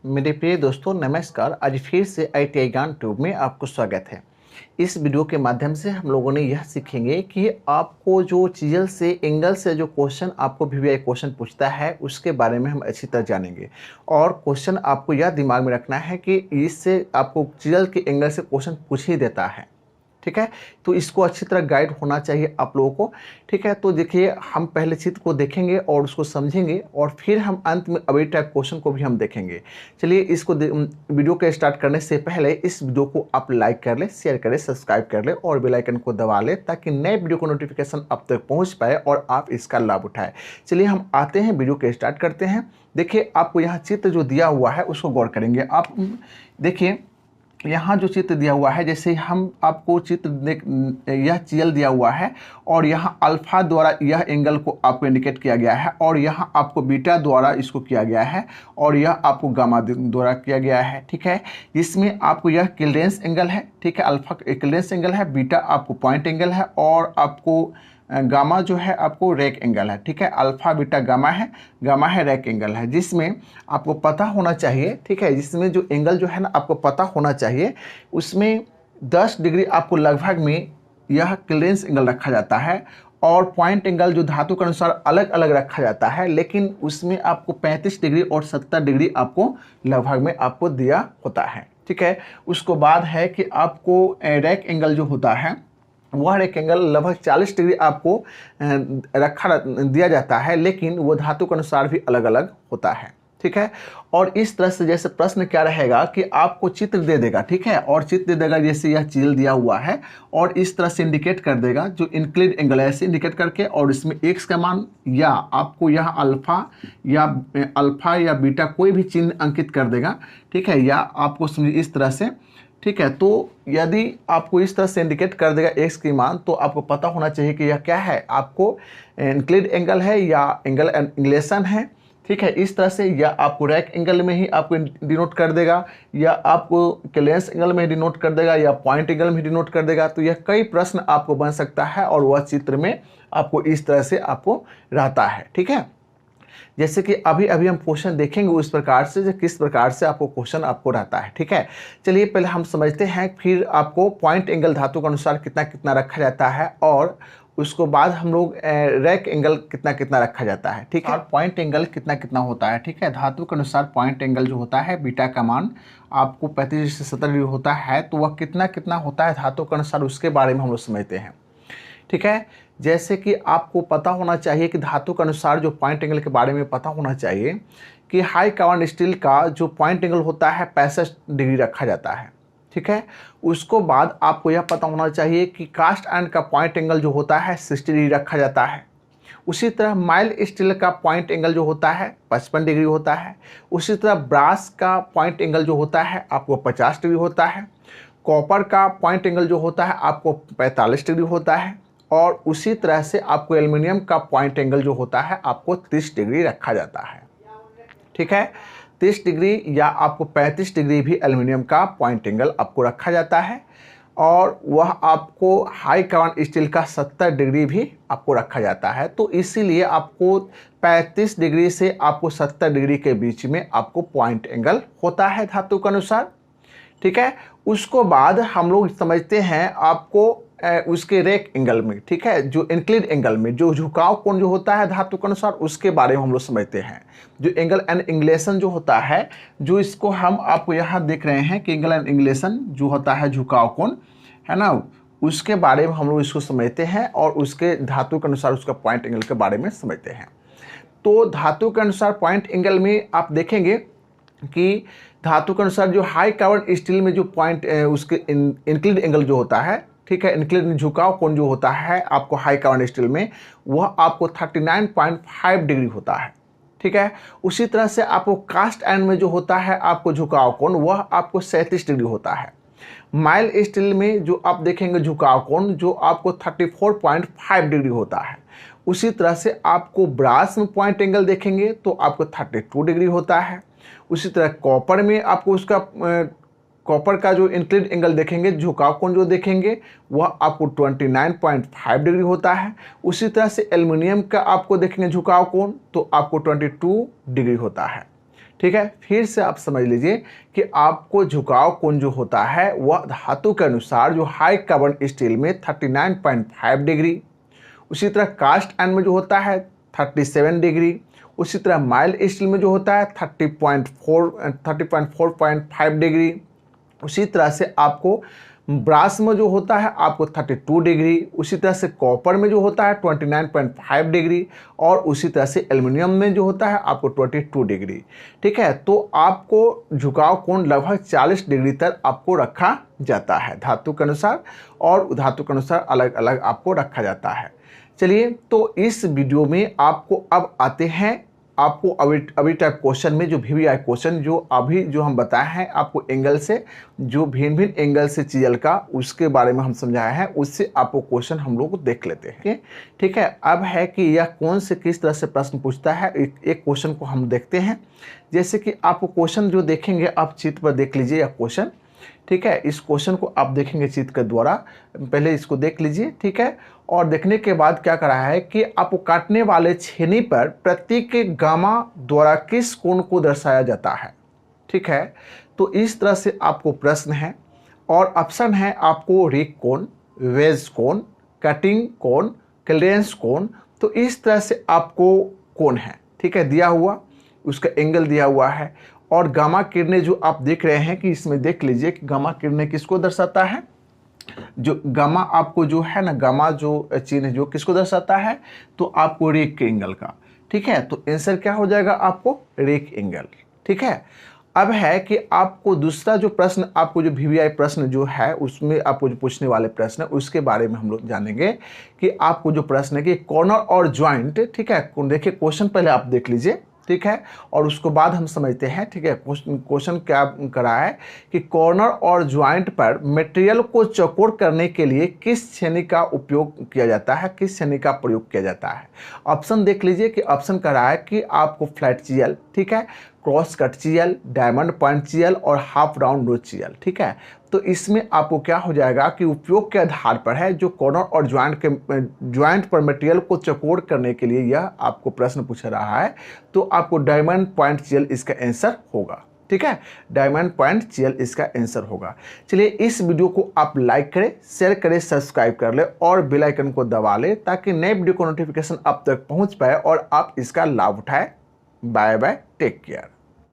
मेरे प्रिय दोस्तों नमस्कार। आज फिर से ITI ज्ञान ट्यूब में आपको स्वागत है। इस वीडियो के माध्यम से हम लोगों ने यह सीखेंगे कि आपको जो चीजल से एंगल से जो क्वेश्चन आपको VVI क्वेश्चन पूछता है उसके बारे में हम अच्छी तरह जानेंगे। और क्वेश्चन आपको यह दिमाग में रखना है कि इससे आपको चीजल के एंगल से क्वेश्चन पूछ ही देता है, ठीक है। तो इसको अच्छी तरह गाइड होना चाहिए आप लोगों को, ठीक है। तो देखिए हम पहले चित्र को देखेंगे और उसको समझेंगे और फिर हम अंत में अभी टाइप क्वेश्चन को भी हम देखेंगे। चलिए इसको वीडियो के स्टार्ट करने से पहले इस वीडियो को आप लाइक कर ले, शेयर कर ले, सब्सक्राइब कर ले और बेल आइकन को दबा ले ताकि नए वीडियो को नोटिफिकेशन आप तक पहुँच पाए और आप इसका लाभ उठाए। चलिए हम आते हैं, वीडियो के स्टार्ट करते हैं। देखिए आपको यहाँ चित्र जो दिया हुआ है उसको गौर करेंगे। आप देखिए यहाँ जो चित्र दिया हुआ है, जैसे हम आपको चित्र यह चील दिया हुआ है और यहाँ अल्फा द्वारा यह एंगल को आपको इंडिकेट किया गया है और यहाँ आपको बीटा द्वारा इसको किया गया है और यह आपको गामा द्वारा किया गया है, ठीक है। इसमें आपको यह क्लीयरेंस एंगल है, ठीक है। अल्फा क्लीयरेंस एंगल है, बीटा आपको पॉइंट एंगल है और आपको गामा जो है आपको रैक एंगल है, ठीक है। अल्फा बीटा गामा है रैक एंगल है, जिसमें आपको पता होना चाहिए, ठीक है। जिसमें जो एंगल जो है ना आपको पता होना चाहिए, उसमें 10 डिग्री आपको लगभग में यह क्लीयरेंस एंगल रखा जाता है और पॉइंट एंगल जो धातु के अनुसार अलग अलग रखा जाता है, लेकिन उसमें आपको 35 डिग्री और 70 डिग्री आपको लगभग में आपको दिया होता है, ठीक है। उसको बाद है कि आपको रैक एंगल जो होता है वह एक एंगल लगभग 40 डिग्री आपको दिया जाता है, लेकिन वो धातु के अनुसार भी अलग अलग होता है, ठीक है। और इस तरह से जैसे प्रश्न क्या रहेगा कि आपको चित्र दे देगा, ठीक है, और चित्र दे देगा जैसे यह चील दिया हुआ है और इस तरह से इंडिकेट कर देगा जो इंक्लिड एंगल है, ऐसे इंडिकेट करके और इसमें x का मान या आपको यह अल्फा या बीटा कोई भी चिन्ह अंकित कर देगा, ठीक है, या आपको समझिए इस तरह से, ठीक है। तो यदि आपको इस तरह से इंडिकेट कर देगा x की मान, तो आपको पता होना चाहिए कि यह क्या है, आपको इंक्लिड एंगल है या एंगल इंग्लेशन है, ठीक है। इस तरह से या आपको रैक एंगल में ही आपको डिनोट कर देगा या आपको क्लीयरेंस एंगल में डिनोट कर देगा या पॉइंट एंगल में डिनोट कर देगा। तो यह कई प्रश्न आपको बन सकता है और वह चित्र में आपको इस तरह से आपको रहता है, ठीक है। जैसे कि अभी हम क्वेश्चन देखेंगे उस प्रकार से किस प्रकार से आपको क्वेश्चन आपको रहता है, ठीक है। चलिए पहले हम समझते हैं, फिर आपको पॉइंट एंगल धातु के अनुसार कितना कितना रखा जाता है और उसको बाद हम लोग रैक एंगल कितना कितना रखा जाता है, ठीक है। और पॉइंट एंगल कितना कितना होता है, ठीक है। धातु के अनुसार पॉइंट एंगल जो होता है बीटा का मान आपको 35 से 70 डिग्री होता है, तो वह कितना कितना होता है धातु के अनुसार, उसके बारे में हम लोग समझते हैं, ठीक है। जैसे कि आपको पता होना चाहिए कि धातु के अनुसार जो पॉइंट एंगल के बारे में पता होना चाहिए कि हाई कार्बन स्टील का जो पॉइंट एंगल होता है 65 डिग्री रखा जाता है, ठीक है। उसको बाद आपको यह पता होना चाहिए कि कास्ट आयरन का पॉइंट एंगल जो होता है 60 डिग्री रखा जाता है। उसी तरह माइल्ड स्टील का पॉइंट एंगल जो होता है 55 डिग्री होता है। उसी तरह ब्रास का पॉइंट एंगल जो होता है आपको 50 डिग्री होता है। कॉपर का पॉइंट एंगल जो होता है आपको 45 डिग्री होता है और उसी तरह से आपको एल्युमिनियम का पॉइंट एंगल जो होता है आपको 30 डिग्री रखा जाता है, ठीक है। 30 डिग्री या आपको 35 डिग्री भी एल्युमिनियम का पॉइंट एंगल आपको रखा जाता है और वह आपको हाई कार्बन स्टील का 70 डिग्री भी आपको रखा जाता है। तो इसीलिए आपको 35 डिग्री से आपको 70 डिग्री के बीच में आपको पॉइंट एंगल होता है धातु के अनुसार, ठीक है। उसको बाद हम लोग समझते हैं आपको उसके रैक एंगल में, ठीक है, जो इंक्लिड एंगल में जो झुकाव कोण जो होता है धातु के अनुसार, उसके बारे में हम लोग समझते हैं। जो एंगल एंड इंग्लेशन जो होता है, जो इसको हम आपको यहाँ देख रहे हैं कि एंगल एंड इंग्लेशन जो होता है झुकाव कोण, है ना, उसके बारे में हम लोग इसको समझते हैं और उसके धातु के अनुसार उसका पॉइंट एंगल के बारे में समझते हैं। तो धातु के अनुसार पॉइंट एंगल में आप देखेंगे कि धातु के अनुसार जो हाई कार्बन स्टील में जो पॉइंट उसके इंक्लिड एंगल जो होता है, ठीक है, इंक्लिड झुकाव कोण जो होता है आपको हाई कार्बन स्टील में वह आपको 39.5 डिग्री होता है, ठीक है। उसी तरह से आपको कास्ट आयरन में जो होता है आपको झुकाव कोण वह आपको 37 डिग्री होता है। माइल्ड स्टील में जो आप देखेंगे झुकाव कोण जो आपको 34.5 डिग्री होता है। उसी तरह से आपको ब्रास में पॉइंट एंगल देखेंगे तो आपको 32 डिग्री होता है। उसी तरह कॉपर में आपको उसका कॉपर का जो इंक्लिड एंगल देखेंगे, झुकाव कोण जो देखेंगे वह आपको 29.5 डिग्री होता है। उसी तरह से एल्युमिनियम का आपको देखेंगे झुकाव कोण तो आपको 22 डिग्री होता है, ठीक है, फिर से आप समझ लीजिए कि आपको झुकाव कोण जो होता है वह धातु के अनुसार जो हाई कार्बन स्टील में 39.5 डिग्री, उसी तरह कास्ट आयरन में जो होता है 37 डिग्री, उसी तरह माइल्ड स्टील में जो होता है 30.45 डिग्री, उसी तरह से आपको ब्रास में जो होता है आपको 32 डिग्री, उसी तरह से कॉपर में जो होता है 29.5 डिग्री, और उसी तरह से एल्युमिनियम में जो होता है आपको 22 डिग्री। ठीक है, तो आपको झुकाव कोण लगभग 40 डिग्री तक आपको रखा जाता है धातु के अनुसार, और धातु के अनुसार अलग अलग आपको रखा जाता है। चलिए, तो इस वीडियो में आपको अब आते हैं आपको अभी टाइप क्वेश्चन में जो VVI क्वेश्चन जो अभी जो हम बताए हैं आपको एंगल से, जो भिन्न भिन्न एंगल से चीजल का उसके बारे में हम समझाया है, उससे आपको क्वेश्चन हम लोग देख लेते हैं। ठीक है, अब है कि यह कौन से किस तरह से प्रश्न पूछता है, एक क्वेश्चन को हम देखते हैं। जैसे कि आपको क्वेश्चन जो देखेंगे आप चित्र पर देख लीजिए यह क्वेश्चन। ठीक है, इस क्वेश्चन को आप देखेंगे चित्र के द्वारा, पहले इसको देख लीजिए। ठीक है, और देखने के बाद क्या करा है कि आपको काटने वाले छेनी पर प्रतीक गामा द्वारा किस कोण को दर्शाया जाता है। ठीक है, तो इस तरह से आपको प्रश्न है, और ऑप्शन है आपको रेक कोण, वेज कोण, कटिंग कोण, क्लियरेंस कोण। तो इस तरह से आपको कोण है, ठीक है, दिया हुआ, उसका एंगल दिया हुआ है। और गामा किरणें जो आप देख रहे हैं कि इसमें देख लीजिए कि गामा किरणें किसको दर्शाता है, जो गामा आपको जो है ना, गामा जो चिन्ह जो किसको दर्शाता है, तो आपको रेक के एंगल का। ठीक है, तो आंसर क्या हो जाएगा आपको रेक एंगल। ठीक है, अब है कि आपको दूसरा जो प्रश्न, आपको जो VVI प्रश्न जो है उसमें आपको जो पूछने वाले प्रश्न है उसके बारे में हम लोग जानेंगे कि आपको जो प्रश्न है कि कॉर्नर और ज्वाइंट। ठीक है, देखिए क्वेश्चन पहले आप देख लीजिए। ठीक है, और उसके बाद हम समझते हैं। ठीक है, क्वेश्चन क्या करा है कि कॉर्नर और ज्वाइंट पर मटेरियल को चौकोर करने के लिए किस छेनी का उपयोग किया जाता है, किस छेनी का प्रयोग किया जाता है। ऑप्शन देख लीजिए कि ऑप्शन करा है कि आपको फ्लैट चीयल, ठीक है, क्रॉस कट चीयल, डायमंड पॉइंट चीयल और हाफ राउंड रोज चीयल। ठीक है, तो इसमें आपको क्या हो जाएगा कि उपयोग के आधार पर है, जो कॉर्नर और ज्वाइंट पर मटेरियल को चौकोर करने के लिए यह आपको प्रश्न पूछ रहा है, तो आपको डायमंड पॉइंट चीयल इसका आंसर होगा। ठीक है, डायमंड पॉइंट चीयल इसका आंसर होगा। चलिए, इस वीडियो को आप लाइक करें, शेयर करें, सब्सक्राइब कर ले और बेल आइकन को दबा ले, ताकि नए वीडियो का नोटिफिकेशन आप तक पहुंच पाए और आप इसका लाभ उठाएं। Bye bye, take care.